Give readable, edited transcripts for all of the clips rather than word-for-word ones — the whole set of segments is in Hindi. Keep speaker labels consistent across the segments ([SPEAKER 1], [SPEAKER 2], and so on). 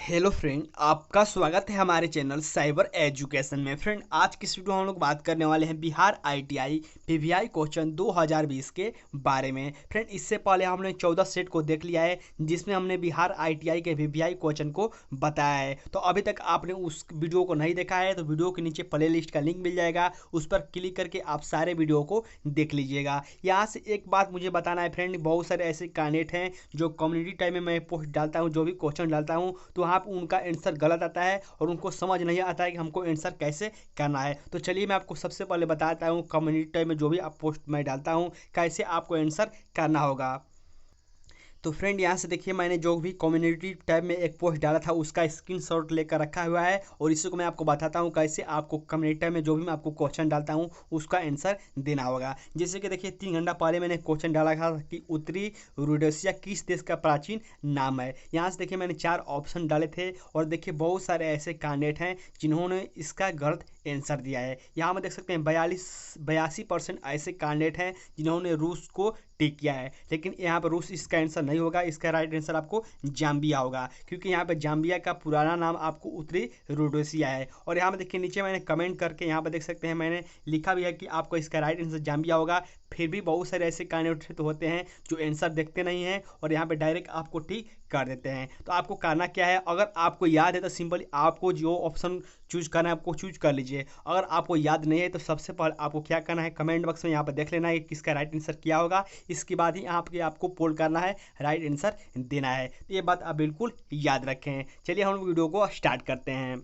[SPEAKER 1] हेलो फ्रेंड, आपका स्वागत है हमारे चैनल साइबर एजुकेशन में। फ्रेंड, आज की इस वीडियो में हम लोग बात करने वाले हैं बिहार आईटीआई पीवीआई क्वेश्चन 2020 के बारे में। फ्रेंड, इससे पहले हमने 14 सेट को देख लिया है जिसमें हमने बिहार आईटीआई के पीवीआई क्वेश्चन को बताया है। तो अभी तक आपने उस वीडियो को नहीं देखा है तो वीडियो के नीचे प्ले लिस्ट का लिंक मिल जाएगा, उस पर क्लिक करके आप सारे वीडियो को देख लीजिएगा। यहाँ से एक बात मुझे बताना है फ्रेंड, बहुत सारे ऐसे कैंडिडेट हैं जो कम्युनिटी टाइम में मैं पोस्ट डालता हूँ, जो भी क्वेश्चन डालता हूँ तो वहाँ पर उनका आंसर गलत आता है और उनको समझ नहीं आता है कि हमको आंसर कैसे करना है। तो चलिए मैं आपको सबसे पहले बताता हूँ कम्युनिटी टाइम में जो भी आप पोस्ट मैं डालता हूँ कैसे आपको आंसर करना होगा। तो फ्रेंड, यहाँ से देखिए मैंने जो भी कम्युनिटी टैब में एक पोस्ट डाला था उसका स्क्रीनशॉट लेकर रखा हुआ है और इसी को मैं आपको बताता हूँ कैसे आपको कम्युनिटी टैब में जो भी मैं आपको क्वेश्चन डालता हूँ उसका आंसर देना होगा। जैसे कि देखिए 3 घंटा पहले मैंने क्वेश्चन डाला था कि उत्तरी रोडेशिया किस देश का प्राचीन नाम है। यहाँ से देखिए मैंने 4 ऑप्शन डाले थे और देखिए बहुत सारे ऐसे कैंडिडेट हैं जिन्होंने इसका गलत आंसर दिया है। यहाँ में देख सकते हैं 82% ऐसे कैंडिडेट हैं जिन्होंने रूस को टिक किया है, लेकिन यहाँ पर रूस इसका आंसर नहीं होगा। इसका राइट आंसर आपको जाम्बिया होगा, क्योंकि यहाँ पे जाम्बिया का पुराना नाम आपको उत्तरी रोडेशिया है। और यहाँ पे देखिए नीचे मैंने कमेंट करके यहाँ पे देख सकते हैं मैंने लिखा भी है कि आपको इसका राइट आंसर जाम्बिया होगा। फिर भी बहुत सारे ऐसे कैंडिडेट होते हैं जो आंसर देखते नहीं हैं और यहाँ पे डायरेक्ट आपको टिक कर देते हैं। तो आपको करना क्या है, अगर आपको याद है तो सिंपली आपको जो ऑप्शन चूज करना है आपको चूज कर लीजिए। अगर आपको याद नहीं है तो सबसे पहले आपको क्या करना है, कमेंट बॉक्स में यहाँ पर देख लेना है कि किसका राइट आंसर क्या होगा। इसके बाद ही आपको पोल करना है, राइट आंसर देना है। तो ये बात आप बिल्कुल याद रखें। चलिए हम वीडियो को स्टार्ट करते हैं।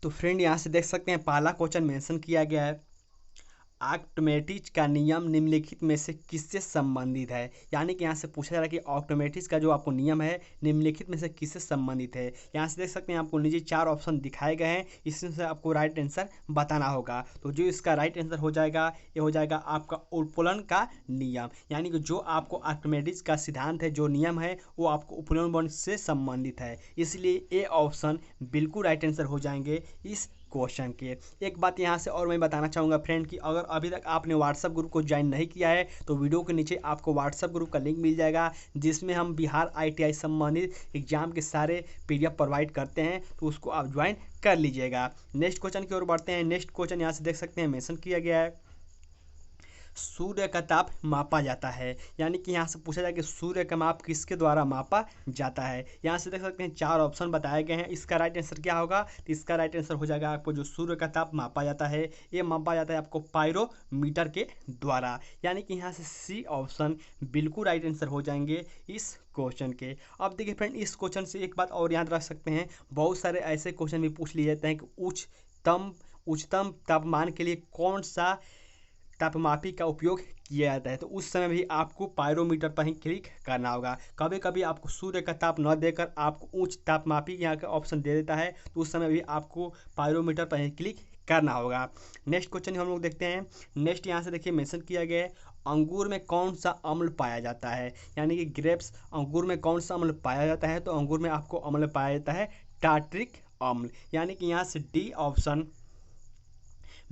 [SPEAKER 1] तो फ्रेंड, यहाँ से देख सकते हैं पहला क्वेश्चन मेंशन किया गया है, आर्किमिडीज का नियम निम्नलिखित में से किससे संबंधित है। यानी कि यहाँ से पूछा जा रहा है कि आर्किमिडीज का जो आपको नियम है निम्नलिखित में से किससे संबंधित है। यहाँ से देख सकते हैं आपको नीचे 4 ऑप्शन दिखाए गए हैं, इसमें से आपको राइट आंसर बताना होगा। तो जो इसका राइट आंसर हो जाएगा ये हो जाएगा आपका उपलन का नियम। यानी कि जो आपको आर्किमिडीज का सिद्धांत है, जो नियम है वो आपको उपलन बल से संबंधित है, इसलिए ए ऑप्शन बिल्कुल राइट आंसर हो जाएंगे इस क्वेश्चन के। एक बात यहाँ से और मैं बताना चाहूँगा फ्रेंड कि अगर अभी तक आपने व्हाट्सएप ग्रुप को ज्वाइन नहीं किया है तो वीडियो के नीचे आपको व्हाट्सएप ग्रुप का लिंक मिल जाएगा, जिसमें हम बिहार आईटीआई संबंधित एग्जाम के सारे पीडीएफ प्रोवाइड करते हैं, तो उसको आप ज्वाइन कर लीजिएगा। नेक्स्ट क्वेश्चन की ओर बढ़ते हैं। नेक्स्ट क्वेश्चन यहाँ से देख सकते हैं मेंशन किया गया है, सूर्य का ताप मापा जाता है। यानी कि यहाँ से पूछा जाए कि सूर्य का माप किसके द्वारा मापा जाता है। यहाँ से देख सकते हैं 4 ऑप्शन बताए गए हैं, इसका राइट आंसर क्या होगा। तो इसका राइट आंसर हो जाएगा आपको जो सूर्य का ताप मापा जाता है ये मापा जाता है आपको पायरोमीटर के द्वारा। यानी कि यहाँ से सी ऑप्शन बिल्कुल राइट आंसर हो जाएंगे इस क्वेश्चन के। अब देखिए फ्रेंड, इस क्वेश्चन से एक बात और याद रख सकते हैं, बहुत सारे ऐसे क्वेश्चन भी पूछ लिए जाते हैं कि उच्चतम तापमान के लिए कौन सा तापमापी का उपयोग किया जाता है। तो उस समय भी आपको पायरोमीटर पर ही क्लिक करना होगा। कभी कभी आपको सूर्य का ताप न देकर आपको उच्च तापमापी यहाँ का ऑप्शन दे देता है, तो उस समय भी आपको पायरोमीटर पर ही क्लिक करना होगा। नेक्स्ट क्वेश्चन हम लोग देखते हैं। नेक्स्ट यहाँ से देखिए मेंशन किया गया है, अंगूर में कौन सा अम्ल पाया जाता है। यानी कि ग्रेप्स, अंगूर में कौन सा अम्ल पाया जाता है। तो अंगूर में आपको अम्ल पाया जाता है टार्ट्रिक अम्ल। यानी कि यहाँ से डी ऑप्शन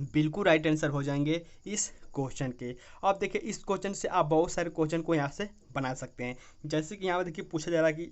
[SPEAKER 1] बिल्कुल राइट आंसर हो जाएंगे इस क्वेश्चन के। अब देखिए इस क्वेश्चन से आप बहुत सारे क्वेश्चन को यहाँ से बना सकते हैं। जैसे कि यहाँ पर देखिए पूछा जा रहा है कि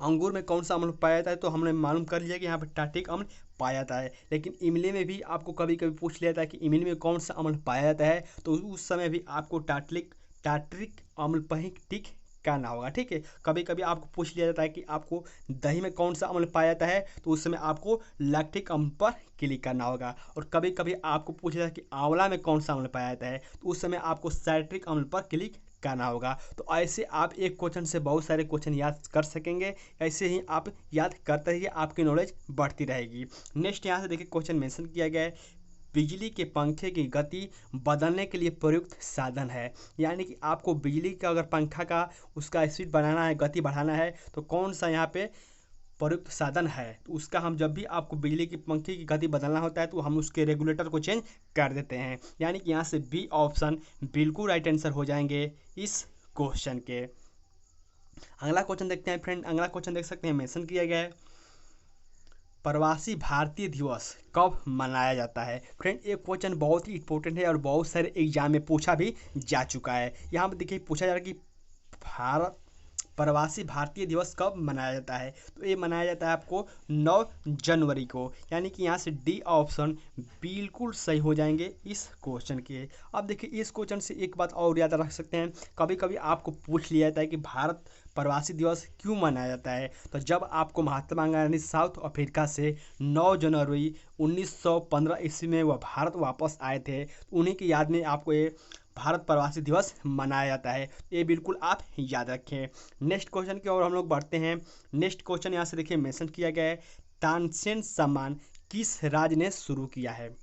[SPEAKER 1] अंगूर में कौन सा अम्ल पाया जाता है, तो हमने मालूम कर लिया कि यहाँ पर टार्ट्रिक अम्ल पाया जाता है। लेकिन इमली में भी आपको कभी कभी पूछ लिया जाता है कि इमली में कौन सा अम्ल पाया जाता है, तो उस समय भी आपको टार्ट्रिक अम्ल पर ही टिक करना होगा। ठीक है, कभी कभी आपको पूछ लिया जाता है कि आपको दही में कौन सा अम्ल पाया जाता है, तो उस समय आपको लैक्टिक अम्ल पर क्लिक करना होगा। और कभी कभी आपको पूछा जाता है कि आंवला में कौन सा अम्ल पाया जाता है, तो उस समय आपको साइट्रिक अम्ल पर क्लिक करना होगा। तो ऐसे आप एक क्वेश्चन से बहुत सारे क्वेश्चन याद कर सकेंगे। ऐसे ही आप याद करते रहिए, आपकी नॉलेज बढ़ती रहेगी। नेक्स्ट यहाँ से देखिए क्वेश्चन मेंशन किया गया है, बिजली के पंखे की गति बदलने के लिए प्रयुक्त साधन है। यानी कि आपको बिजली का अगर पंखा का उसका स्पीड बढ़ाना है, गति बढ़ाना है, तो कौन सा यहाँ पे प्रयुक्त साधन है। तो उसका हम जब भी आपको बिजली की पंखे की गति बदलना होता है तो हम उसके रेगुलेटर को चेंज कर देते हैं। यानी कि यहाँ से बी ऑप्शन बिल्कुल राइट आंसर हो जाएंगे इस क्वेश्चन के। अगला क्वेश्चन देखते हैं फ्रेंड। अगला क्वेश्चन देख सकते हैं मेंशन किया गया है, प्रवासी भारतीय दिवस कब मनाया जाता है। फ्रेंड, ये क्वेश्चन बहुत ही इंपॉर्टेंट है और बहुत सारे एग्जाम में पूछा भी जा चुका है। यहाँ पर देखिए पूछा जा रहा है कि प्रवासी भारतीय दिवस कब मनाया जाता है? तो ये मनाया जाता है आपको 9 जनवरी को, यानी कि यहाँ से डी ऑप्शन बिल्कुल सही हो जाएंगे इस क्वेश्चन के। अब देखिए इस क्वेश्चन से एक बात और याद रख सकते हैं, कभी कभी आपको पूछ लिया जाता है कि भारत प्रवासी दिवस क्यों मनाया जाता है। तो जब आपको महात्मा गांधी साउथ अफ्रीका से 9 जनवरी 1915 ईस्वी में वह भारत वापस आए थे, तो उन्हीं की याद में आपको ये भारत प्रवासी दिवस मनाया जाता है। ये बिल्कुल आप याद रखें। नेक्स्ट क्वेश्चन की ओर हम लोग बढ़ते हैं। नेक्स्ट क्वेश्चन यहाँ से देखिए मेंशन किया गया है, तानसेन सम्मान किस राज्य ने शुरू किया है?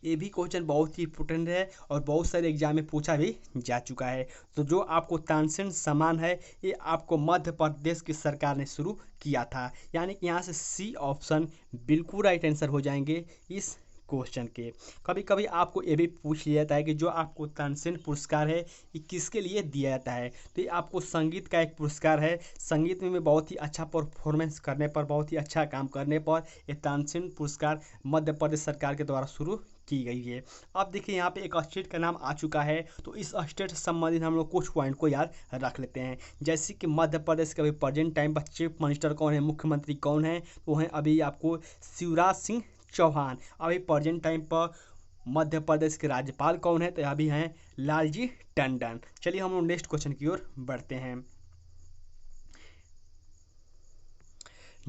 [SPEAKER 1] ये भी क्वेश्चन बहुत ही इंपॉर्टेंट है और बहुत सारे एग्जाम में पूछा भी जा चुका है। तो जो आपको तानसेन सम्मान है, ये आपको मध्य प्रदेश की सरकार ने शुरू किया था, यानी कि यहाँ से सी ऑप्शन बिल्कुल राइट आंसर हो जाएंगे इस क्वेश्चन के। कभी कभी आपको ये भी पूछ लिया जाता है कि जो आपको तानसेन पुरस्कार है ये किसके लिए दिया जाता है? तो ये आपको संगीत का एक पुरस्कार है। संगीत में बहुत ही अच्छा परफॉर्मेंस करने पर, बहुत ही अच्छा काम करने पर ये तानसेन पुरस्कार मध्य प्रदेश सरकार के द्वारा शुरू की गई है। अब देखिए यहाँ पे एक स्टेट का नाम आ चुका है, तो इस स्टेट से संबंधित हम लोग कुछ पॉइंट को याद रख लेते हैं। जैसे कि मध्य प्रदेश के अभी प्रेजेंट टाइम पर चीफ मिनिस्टर कौन है, मुख्यमंत्री कौन है? तो हैं अभी आपको शिवराज सिंह चौहान। अभी प्रेजेंट टाइम पर मध्य प्रदेश के राज्यपाल कौन है? तो अभी हैं लालजी टंडन। चलिए हम लोग नेक्स्ट क्वेश्चन की ओर बढ़ते हैं।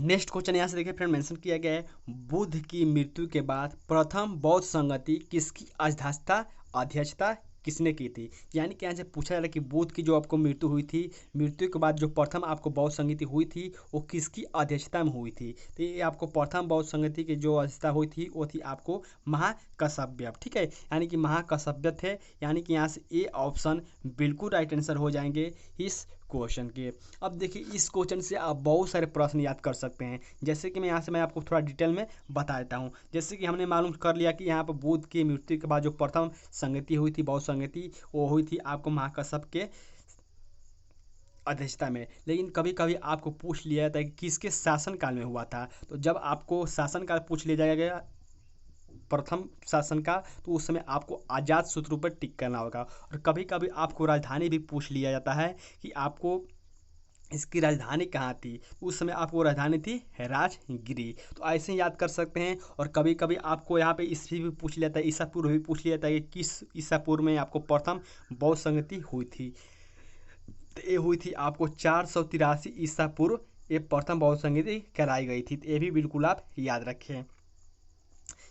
[SPEAKER 1] नेक्स्ट क्वेश्चन यहाँ से देखिए फ्रेंड मेंशन किया गया है, बुद्ध की मृत्यु के बाद प्रथम बौद्ध संगति किसकी अध्यक्षता किसने की थी? यानी कि यहाँ से पूछा जा रहा है कि बुद्ध की जो आपको मृत्यु हुई थी, मृत्यु के बाद जो प्रथम आपको बौद्ध संगति हुई थी वो किसकी अध्यक्षता में हुई थी? तो ये आपको प्रथम बौद्ध संगति की जो अध्यक्षता हुई थी वो थी आपको महाकश्यप। ठीक है, यानी कि महाकश्यप थे, यानी कि यहाँ से ए ऑप्शन बिल्कुल राइट आंसर हो जाएंगे इस क्वेश्चन के। अब देखिए इस क्वेश्चन से आप बहुत सारे प्रश्न याद कर सकते हैं, जैसे कि मैं आपको थोड़ा डिटेल में बता देता हूँ। जैसे कि हमने मालूम कर लिया कि यहाँ पर बुद्ध की मृत्यु के बाद जो प्रथम संगति हुई थी, बौद्ध संगति, वो हुई थी आपको महाकश्यप के अध्यक्षता में। लेकिन कभी कभी आपको पूछ लिया जाता है कि किसके शासनकाल में हुआ था। तो जब आपको शासनकाल पूछ लिया जाएगा प्रथम शासन का, तो उस समय आपको आजाद सूत्र पर टिक करना होगा। और कभी कभी आपको राजधानी भी पूछ लिया जाता है कि आपको इसकी राजधानी कहाँ थी, उस समय आपको राजधानी थी राजगिरी। तो ऐसे ही याद कर सकते हैं। और कभी कभी आपको यहाँ पे ईस्वी भी पूछ लिया जाता है, ईसा पूर्व भी पूछ लिया जाता है कि किस ईसा पूर्व में आपको प्रथम बौद्ध संगति हुई थी। तो ये हुई थी आपको 483 ईसा पूर्व ये प्रथम बौद्ध संगति कराई गई थी। तो ये भी बिल्कुल आप याद रखें।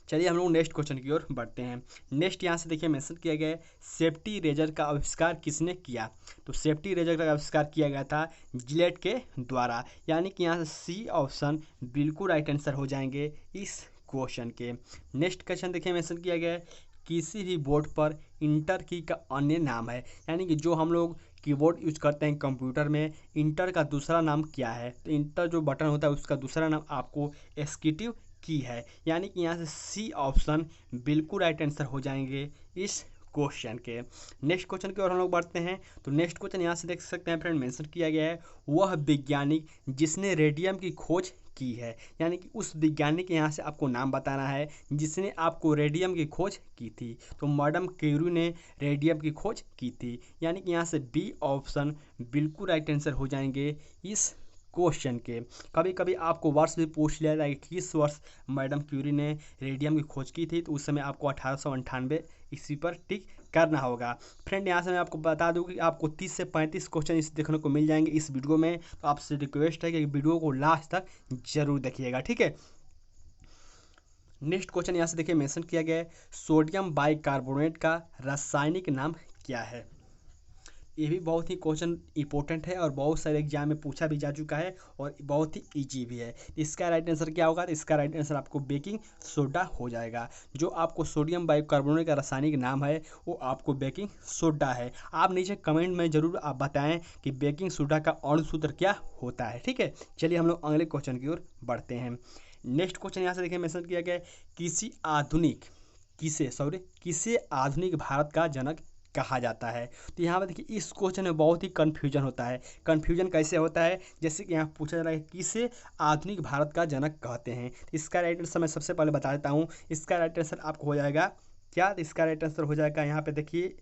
[SPEAKER 1] चलिए हम लोग नेक्स्ट क्वेश्चन की ओर बढ़ते हैं। नेक्स्ट यहाँ से देखिए मेंशन किया गया है, सेफ्टी रेजर का आविष्कार किसने किया? तो सेफ्टी रेजर का आविष्कार किया गया था जिलेट के द्वारा, यानी कि यहाँ से सी ऑप्शन बिल्कुल राइट आंसर हो जाएंगे इस क्वेश्चन के। नेक्स्ट क्वेश्चन देखिए मेंशन किया गया है, किसी भी बोर्ड पर इंटर की का अन्य नाम है, यानी कि जो हम लोग कीबोर्ड यूज करते हैं कंप्यूटर में, इंटर का दूसरा नाम क्या है? तो इंटर जो बटन होता है उसका दूसरा नाम आपको एस्केटिव की है, यानी कि यहाँ से सी ऑप्शन बिल्कुल राइट आंसर हो जाएंगे इस क्वेश्चन के। नेक्स्ट क्वेश्चन की ओर हम लोग बढ़ते हैं। तो नेक्स्ट क्वेश्चन यहाँ से देख सकते हैं फ्रेंड मेंशन किया गया है, वह वैज्ञानिक जिसने रेडियम की खोज की है, यानी कि उस वैज्ञानिक के यहाँ से आपको नाम बताना है जिसने आपको रेडियम की खोज की थी। तो मैडम क्यूरी ने रेडियम की खोज की थी, यानी कि यहाँ से बी ऑप्शन बिल्कुल राइट आंसर हो जाएंगे इस क्वेश्चन के। कभी कभी आपको वर्ष भी पूछ लिया जाए कि किस वर्ष मैडम क्यूरी ने रेडियम की खोज की थी, तो उस समय आपको 1898 ईस्वी पर टिक करना होगा। फ्रेंड यहाँ से मैं आपको बता दूं कि आपको 30 से 35 क्वेश्चन इस देखने को मिल जाएंगे इस वीडियो में। तो आपसे रिक्वेस्ट है कि वीडियो को लास्ट तक जरूर देखिएगा, ठीक है। नेक्स्ट क्वेश्चन यहाँ से देखिए मेंशन किया गया है, सोडियम बाइकार्बोनेट का रासायनिक नाम क्या है? ये भी बहुत ही क्वेश्चन इंपॉर्टेंट है और बहुत सारे एग्जाम में पूछा भी जा चुका है और बहुत ही इजी भी है। इसका राइट आंसर क्या होगा? तो इसका राइट आंसर आपको बेकिंग सोडा हो जाएगा। जो आपको सोडियम बाइकार्बोनेट का रासायनिक नाम है वो आपको बेकिंग सोडा है। आप नीचे कमेंट में जरूर आप बताएं कि बेकिंग सोडा का अणु सूत्र क्या होता है, ठीक है। चलिए हम लोग अगले क्वेश्चन की ओर बढ़ते हैं। नेक्स्ट क्वेश्चन यहाँ से देखिए मेंशन किया गया है, किसे आधुनिक भारत का जनक कहा जाता है? तो यहाँ पर देखिए इस क्वेश्चन में बहुत ही कन्फ्यूजन होता है। कन्फ्यूजन कैसे होता है? जैसे कि यहाँ पूछा जा रहा है किसे आधुनिक भारत का जनक कहते हैं। इसका राइट आंसर मैं सबसे पहले बता देता हूँ। इसका राइट आंसर आपको हो जाएगा क्या? इसका राइट आंसर हो जाएगा यहाँ पे देखिए,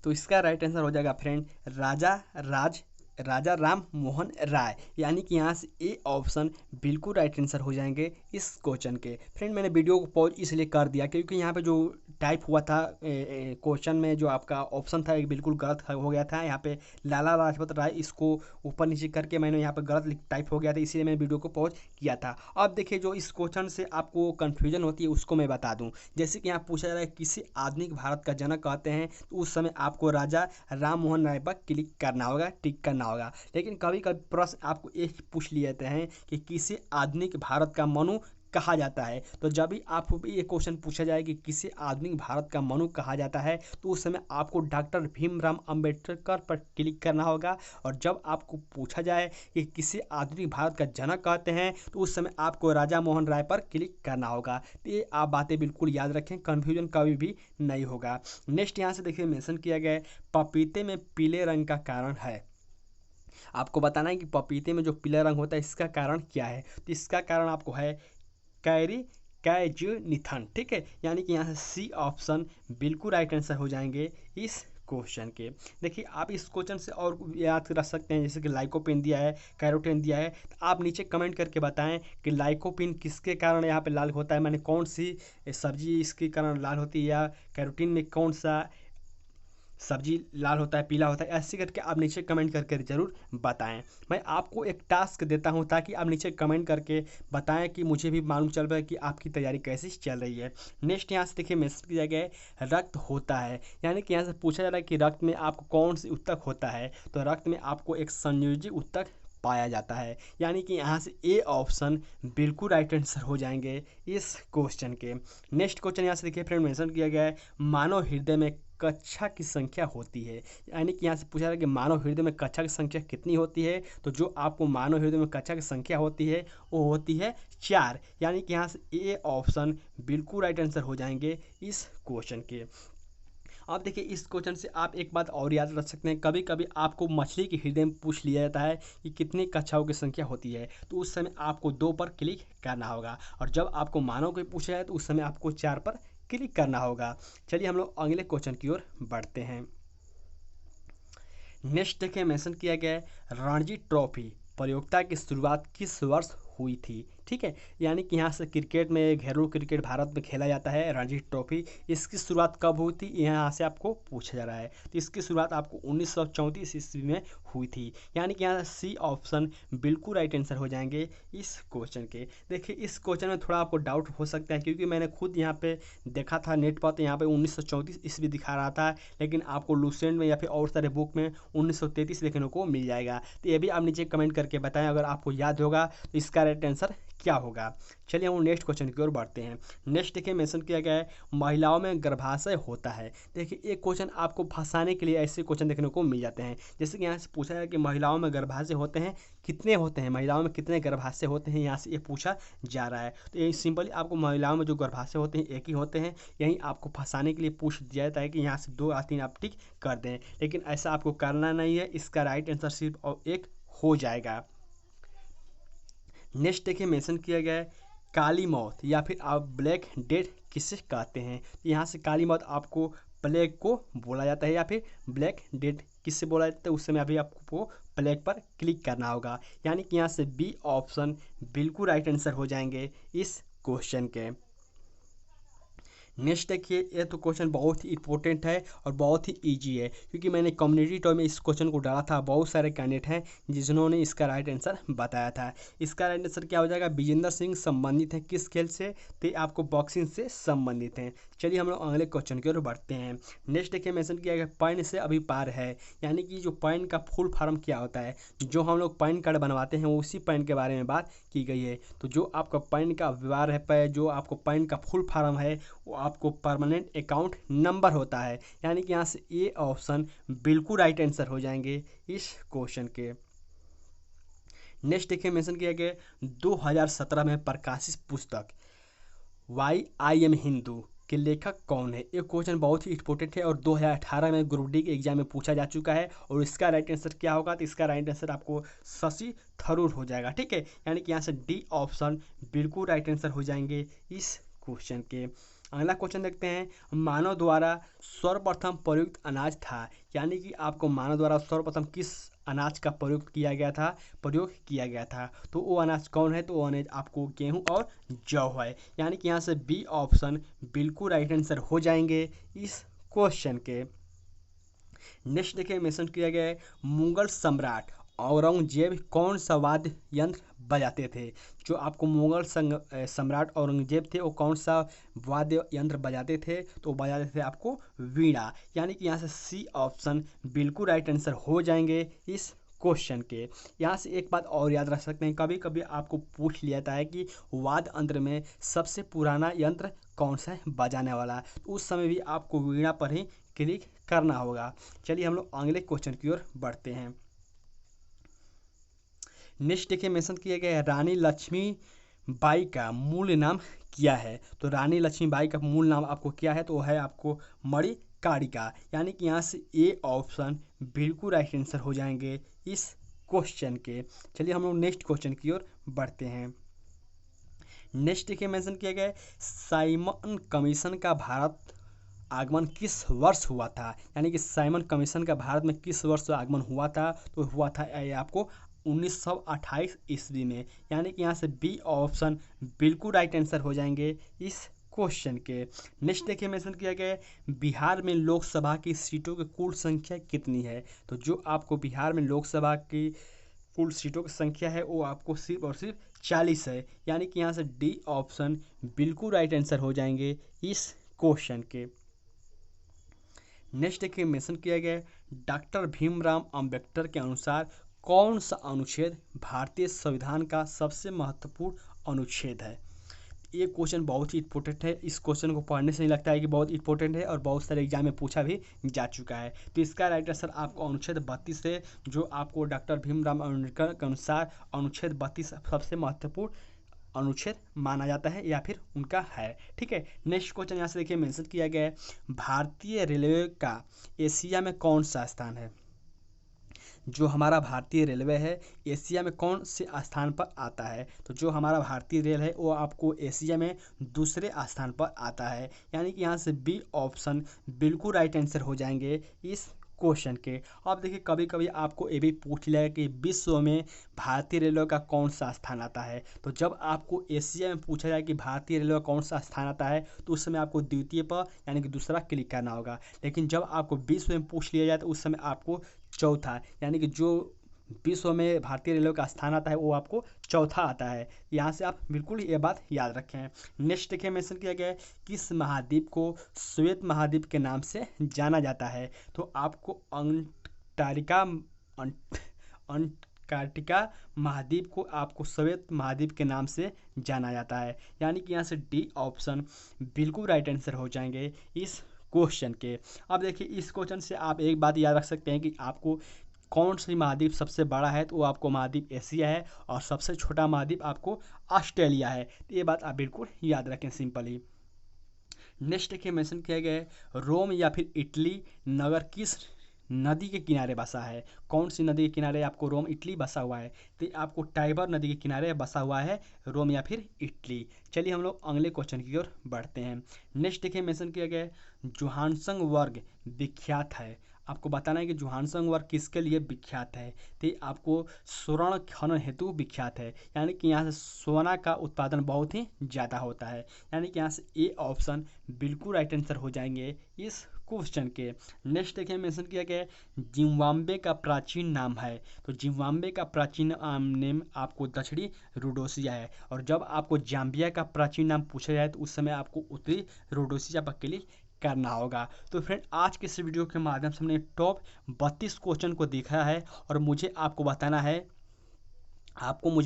[SPEAKER 1] तो इसका राइट आंसर हो जाएगा फ्रेंड राजा राज राजा राम मोहन राय, यानी कि यहाँ से ए ऑप्शन बिल्कुल राइट आंसर हो जाएंगे इस क्वेश्चन के। फ्रेंड मैंने वीडियो को पॉज इसलिए कर दिया क्योंकि यहाँ पे जो टाइप हुआ था क्वेश्चन में जो आपका ऑप्शन था एक बिल्कुल गलत हो गया था। यहाँ पे लाला लाजपत राय इसको ऊपर नीचे करके मैंने यहाँ पे गलत टाइप हो गया था, इसीलिए मैंने वीडियो को पॉज किया था। अब देखिए जो इस क्वेश्चन से आपको कन्फ्यूजन होती है उसको मैं बता दूँ। जैसे कि यहाँ पूछा जा रहा है किसी आधुनिक भारत का जनक कहते हैं, तो उस समय आपको राजा राम मोहन राय पर क्लिक करना होगा, टिक करना होगा। लेकिन कभी कभी प्रश्न आपको एक पूछ लिए जाते हैं कि किसी आधुनिक भारत का मनु कहा जाता है, तो जब भी आपको ये क्वेश्चन पूछा जाए कि किसी आधुनिक भारत का मनु कहा जाता है, तो उस समय आपको डॉक्टर भीमराव अंबेडकर पर क्लिक करना होगा। और जब आपको पूछा जाए कि किसी आधुनिक भारत का जनक कहते हैं, तो उस समय आपको राजा मोहन राय पर क्लिक करना होगा। तो ये आप बातें बिल्कुल याद रखें, कन्फ्यूजन कभी भी नहीं होगा। नेक्स्ट यहाँ से देखिए मेंशन किया गया है पपीते में पीले रंग का कारण है। आपको बताना है कि पपीते में जो पीला रंग होता है इसका कारण क्या है। तो इसका कारण आपको है कैरी कैजुनिथन, ठीक है, यानी कि यहाँ से सी ऑप्शन बिल्कुल राइट आंसर हो जाएंगे इस क्वेश्चन के। देखिए आप इस क्वेश्चन से और याद रख सकते हैं, जैसे कि लाइकोपिन दिया है, कैरोटीन दिया है, तो आप नीचे कमेंट करके बताएं कि लाइकोपिन किसके कारण यहाँ पे लाल होता है, मैंने कौन सी सब्जी इसके कारण लाल होती है, या कैरोटीन में कौन सा सब्जी लाल होता है, पीला होता है, ऐसे करके आप नीचे कमेंट करके ज़रूर बताएं। मैं आपको एक टास्क देता हूं ताकि आप नीचे कमेंट करके बताएं कि मुझे भी मालूम चल पाए कि आपकी तैयारी कैसी चल रही है। नेक्स्ट यहाँ से देखिए मैसेज किया गया है रक्त होता है, यानी कि यहाँ से पूछा जा रहा है कि रक्त में आपको कौन सी ऊतक होता है, तो रक्त में आपको एक संयोजी ऊतक पाया जाता है, यानी कि यहाँ से ए ऑप्शन बिल्कुल राइट आंसर हो जाएंगे इस क्वेश्चन के। नेक्स्ट क्वेश्चन यहाँ से देखिए फ्रेंड मेंशन किया गया है मानव हृदय में कक्षा की संख्या होती है, यानी कि यहाँ से पूछा रहा है कि मानव हृदय में कक्षा की संख्या कितनी होती है, तो जो आपको मानव हृदय में कक्षा की संख्या होती है वो होती है 4, यानी कि यहाँ से ए ऑप्शन बिल्कुल राइट आंसर हो जाएंगे इस क्वेश्चन के। अब देखिए इस क्वेश्चन से आप एक बात और याद रख सकते हैं, कभी कभी आपको मछली के हृदय में पूछ लिया जाता है कि कितनी कक्षाओं की संख्या होती है, तो उस समय आपको 2 पर क्लिक करना होगा, और जब आपको मानव को पूछा जाए तो उस समय आपको 4 पर क्लिक करना होगा। चलिए हम लोग अगले क्वेश्चन की ओर बढ़ते हैं। नेक्स्ट देखिए मेंशन किया गया है रणजी ट्रॉफी प्रतियोगिता की शुरुआत किस वर्ष हुई थी, ठीक है, यानी कि यहाँ से क्रिकेट में घरेलू क्रिकेट भारत में खेला जाता है रणजी ट्रॉफी, इसकी शुरुआत कब हुई थी यहाँ से आपको पूछा जा रहा है। तो इसकी शुरुआत आपको 1934 ईस्वी में हुई थी, यानी कि यहाँ सी ऑप्शन बिल्कुल राइट आंसर हो जाएंगे इस क्वेश्चन के। देखिए इस क्वेश्चन में थोड़ा आपको डाउट हो सकता है क्योंकि मैंने खुद यहाँ पे देखा था नेट पर, तो यहाँ पे 1934 ईस्वी दिखा रहा था, लेकिन आपको लूसेंट में या फिर और सारे बुक में 1933 देखने को मिल जाएगा। तो ये भी आप नीचे कमेंट करके बताएं अगर आपको याद होगा तो इसका राइट आंसर क्या होगा। चलिए हम नेक्स्ट क्वेश्चन की ओर बढ़ते हैं। नेक्स्ट देखिए मेंशन किया गया है महिलाओं में गर्भाशय होता है। देखिए एक क्वेश्चन आपको फंसाने के लिए ऐसे क्वेश्चन देखने को मिल जाते हैं, जैसे कि यहाँ से पूछा है कि महिलाओं में गर्भाशय होते हैं, कितने होते हैं, महिलाओं में कितने गर्भाशय होते हैं, यहाँ से ये पूछा जा रहा है। तो ये सिंपली आपको महिलाओं में जो गर्भाशय होते हैं एक ही होते हैं, यही आपको फंसाने के लिए पूछ दिया जाता है कि यहाँ से 2 या 3 आप टिक कर दें, लेकिन ऐसा आपको करना नहीं है, इसका राइट आंसर सिर्फ और एक हो जाएगा। नेक्स्ट देखिए मेंशन किया गया है काली मौत या फिर आप ब्लैक डेथ किसे कहते हैं। यहाँ से काली मौत आपको प्लेग को बोला जाता है या फिर ब्लैक डेथ किससे बोला जाता है, उस समय अभी आपको प्लेग पर क्लिक करना होगा, यानी कि यहाँ से बी ऑप्शन बिल्कुल राइट आंसर हो जाएंगे इस क्वेश्चन के। नेक्स्ट देखिए ये तो क्वेश्चन बहुत ही इंपॉर्टेंट है और बहुत ही इजी है, क्योंकि मैंने कम्युनिटी टॉय में इस क्वेश्चन को डाला था, बहुत सारे कैंडिडेट हैं जिन्होंने इसका राइट आंसर बताया था। इसका राइट आंसर क्या हो जाएगा, विजेंद्र सिंह संबंधित है किस खेल से, तो आपको बॉक्सिंग से संबंधित हैं। चलिए हम लोग अगले क्वेश्चन की ओर बढ़ते हैं। नेक्स्ट देखिए मेंशन किया गया पैन से अभी पार है, यानी कि जो पैन का फुल फॉर्म क्या होता है, जो हम लोग पैन कार्ड बनवाते हैं उसी पैन के बारे में बात की गई है। तो जो आपका पैन का व्यवहार है, जो आपको पैन का फुल फॉर्म है वो आपको परमानेंट अकाउंट नंबर होता है, यानी कि यहाँ से ए ऑप्शन बिल्कुल राइट आंसर हो जाएंगे इस क्वेश्चन के। नेक्स्ट देखिए मेंशन किया गया 2017 में प्रकाशित पुस्तक वाई आई एम हिंदू के लेखक कौन है। ये क्वेश्चन बहुत ही इंपॉर्टेंट है और 2018 में ग्रुप डी के एग्जाम में पूछा जा चुका है, और इसका राइट आंसर क्या होगा, तो इसका राइट आंसर आपको शशि थरूर हो जाएगा, ठीक है, यानी कि यहाँ से डी ऑप्शन बिल्कुल राइट आंसर हो जाएंगे इस क्वेश्चन के। अगला क्वेश्चन देखते हैं मानव द्वारा सर्वप्रथम प्रयुक्त अनाज था, यानी कि आपको मानव द्वारा सर्वप्रथम किस अनाज का प्रयोग किया गया था। तो वो अनाज कौन है? तो वो अनाज आपको गेहूं और जौ है। यानी कि यहाँ से बी ऑप्शन बिल्कुल राइट आंसर हो जाएंगे इस क्वेश्चन के। नेक्स्ट देखिए मेंशन किया गया है, मुगल सम्राट औरंगजेब कौन सा वाद्य यंत्र बजाते थे? जो आपको मुगल सम्राट औरंगजेब थे वो कौन सा वाद्य यंत्र बजाते थे? तो बजाते थे आपको वीणा। यानी कि यहाँ से सी ऑप्शन बिल्कुल राइट आंसर हो जाएंगे इस क्वेश्चन के। यहाँ से एक बात और याद रख सकते हैं, कभी कभी आपको पूछ लिया जाता है कि वाद्य यंत्र में सबसे पुराना यंत्र कौन सा है बजाने वाला, तो उस समय भी आपको वीणा पर ही क्लिक करना होगा। चलिए हम लोग अगले क्वेश्चन की ओर बढ़ते हैं। नेक्स्ट देखिए मेंशन किया गया है, रानी लक्ष्मीबाई का मूल नाम क्या है? तो रानी लक्ष्मीबाई का मूल नाम आपको क्या है? तो वो है आपको मणिकार्णिका। यानी कि यहाँ से ए ऑप्शन बिल्कुल राइट आंसर हो जाएंगे इस क्वेश्चन के। चलिए हम लोग नेक्स्ट क्वेश्चन की ओर बढ़ते हैं। नेक्स्ट देखिए मेंशन किया गया है, साइमन कमीशन का भारत आगमन किस वर्ष हुआ था? यानी कि साइमन कमीशन का भारत में किस वर्ष आगमन हुआ था? तो हुआ था ये आपको 1928 ईस्वी में। यानी कि यहाँ से बी ऑप्शन बिल्कुल राइट आंसर हो जाएंगे इस क्वेश्चन के। नेक्स्ट देखिए मेंशन किया गया है, बिहार में लोकसभा की सीटों की कुल संख्या कितनी है? तो जो आपको बिहार में लोकसभा की कुल सीटों की संख्या है वो आपको सिर्फ और सिर्फ 40 है। यानी कि यहाँ से डी ऑप्शन बिल्कुल राइट आंसर हो जाएंगे इस क्वेश्चन के। नेक्स्ट देखिए मेंशन किया गया है, डॉक्टर भीमराव अंबेडकर के अनुसार कौन सा अनुच्छेद भारतीय संविधान का सबसे महत्वपूर्ण अनुच्छेद है? ये क्वेश्चन बहुत ही इंपॉर्टेंट है। इस क्वेश्चन को पढ़ने से नहीं लगता है कि बहुत इंपॉर्टेंट है और बहुत सारे एग्जाम में पूछा भी जा चुका है। तो इसका राइट आंसर आपको अनुच्छेद 32 है, जो आपको डॉक्टर भीमराव अम्बेडकर के अनुसार अनुच्छेद 32 सबसे महत्वपूर्ण अनुच्छेद माना जाता है या फिर उनका है। ठीक है, नेक्स्ट क्वेश्चन यहाँ से देखिए मेंशन किया गया है, भारतीय रेलवे का एशिया में कौन सा स्थान है? जो हमारा भारतीय रेलवे है एशिया में कौन से स्थान पर आता है? तो जो हमारा भारतीय रेल है वो आपको एशिया में दूसरे स्थान पर आता है। यानी कि यहाँ से बी ऑप्शन बिल्कुल राइट आंसर हो जाएंगे इस क्वेश्चन के। अब देखिए कभी कभी आपको ये भी पूछ लिया है कि विश्व में भारतीय रेलवे का कौन सा स्थान आता है? तो जब आपको एशिया में पूछा जाए कि भारतीय रेलवे का कौन सा स्थान आता है तो उस समय आपको द्वितीय पर यानी कि दूसरा क्लिक करना होगा। लेकिन जब आपको विश्व में पूछ लिया जाए तो उस समय आपको चौथा, यानी कि जो विश्व में भारतीय रेलवे का स्थान आता है वो आपको चौथा आता है। यहाँ से आप बिल्कुल ये बात याद रखें। नेक्स्ट देखिए मेंशन किया गया है, किस महाद्वीप को श्वेत महाद्वीप के नाम से जाना जाता है? तो आपको अंटार्कटिका महाद्वीप को आपको श्वेत महाद्वीप के नाम से जाना जाता है। यानी कि यहाँ से डी ऑप्शन बिल्कुल राइट आंसर हो जाएंगे इस क्वेश्चन के। अब देखिए इस क्वेश्चन से आप एक बात याद रख सकते हैं कि आपको कौन सी महाद्वीप सबसे बड़ा है? तो वो आपको महाद्वीप एशिया है और सबसे छोटा महाद्वीप आपको ऑस्ट्रेलिया है। तो ये बात आप बिल्कुल याद रखें सिंपली। नेक्स्ट देखिए मेंशन किया गया है, रोम या फिर इटली नगर किस नदी के किनारे बसा है? कौन सी नदी के किनारे आपको रोम इटली बसा हुआ है? तो आपको टाइबर नदी के किनारे बसा हुआ है रोम या फिर इटली। चलिए हम लोग अगले क्वेश्चन की ओर बढ़ते हैं। नेक्स्ट देखिए मेंशन किया गया है, जोहानसंग वर्ग विख्यात है। आपको बताना है कि जोहानसंग वर्ग किसके लिए विख्यात है? तो आपको स्वर्ण खनन हेतु विख्यात है। यानी कि यहाँ से सोना का उत्पादन बहुत ही ज़्यादा होता है। यानी कि यहाँ से ए ऑप्शन बिल्कुल राइट आंसर हो जाएंगे इस क्वेश्चन के। नेक्स्ट देखिए मेंशन किया गया है, जिम्बाब्वे का प्राचीन नाम है। तो जिम्बाब्वे का प्राचीन नेम आपको दक्षिणी रोडेशिया है। और जब आपको जाम्बिया का प्राचीन नाम पूछा जाए तो उस समय आपको उत्तरी रोडेशिया पर क्लिक करना होगा। तो फ्रेंड आज के इस वीडियो के माध्यम से हमने टॉप 32 क्वेश्चन को देखा है और मुझे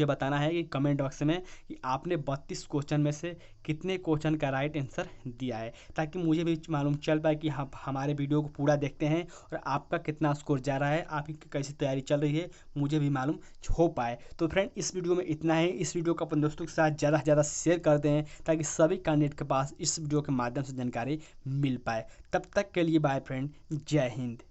[SPEAKER 1] बताना है कि कमेंट बॉक्स में कि आपने 32 क्वेश्चन में से कितने क्वेश्चन का राइट आंसर दिया है, ताकि मुझे भी मालूम चल पाए कि आप हमारे वीडियो को पूरा देखते हैं और आपका कितना स्कोर जा रहा है, आपकी कैसी तैयारी चल रही है, मुझे भी मालूम हो पाए। तो फ्रेंड इस वीडियो में इतना है। इस वीडियो को अपने दोस्तों के साथ ज़्यादा से ज़्यादा शेयर कर दें ताकि सभी कैंडिडेट के पास इस वीडियो के माध्यम से जानकारी मिल पाए। तब तक के लिए बाय फ्रेंड, जय हिंद।